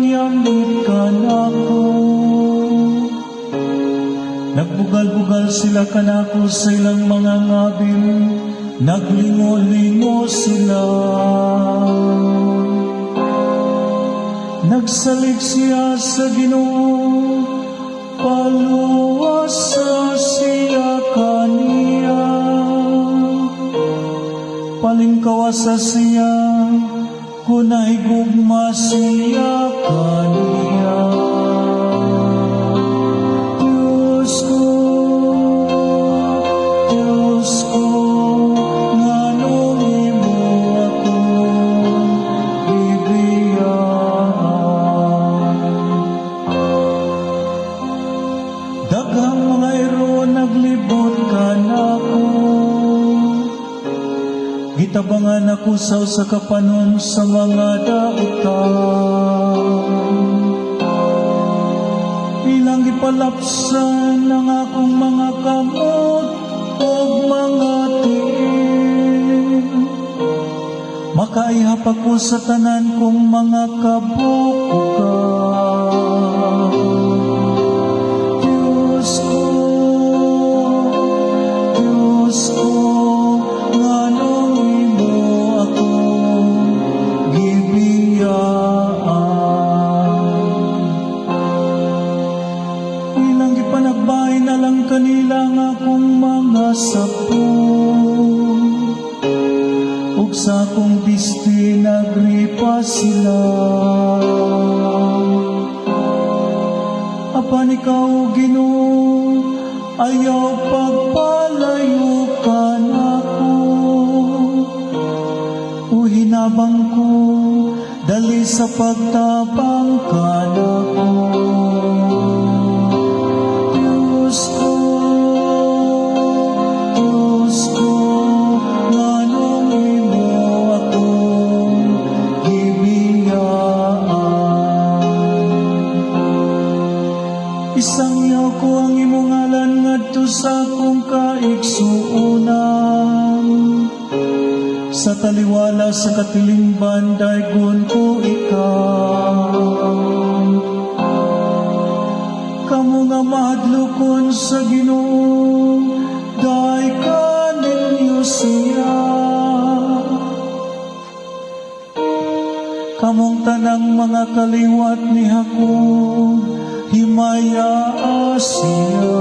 nangyamit kanako. Nagbugal-bugal sila kanako sa ilang mga ngabin, naglingo-lingo sila. Nagsalig siya sa Ginoo, paluwasa siya kaniya. Palingkawasa siya, kunahigugma siya kaniya. Diyos ko, nganong imo ako bibiyaan. Daghang mga iro naglibot kanako, gitabangan ako sa kapanon sa mga dautan. Ilang gipalapsan ang akong mga kamot o mga tiin. Makaihap ako sa tanan kong mga kabukukan. Diyos ko, nganong imo ako gibiyaan. Ilang gipanagbay na lang kanila nga akong mga sapon, ug sa akong bisti nagripa sila. Apan ikaw, Ginoo, ayaw pagpalayo kanako. O hinabang ko, dali sa pagtabang kanako. Diyos ko, nganong imo ako gibiyaan. Isangyaw ko ang imong ngalan ngadto sa akong kaigsuonan. Sa taliwala sa katilingban, daygon ko ikaw. Kamu nga mahadlokon sa Ginoo, daay ka ninyo siya. Kamong tanang mga kaliwat ni Jacob, himaya siya.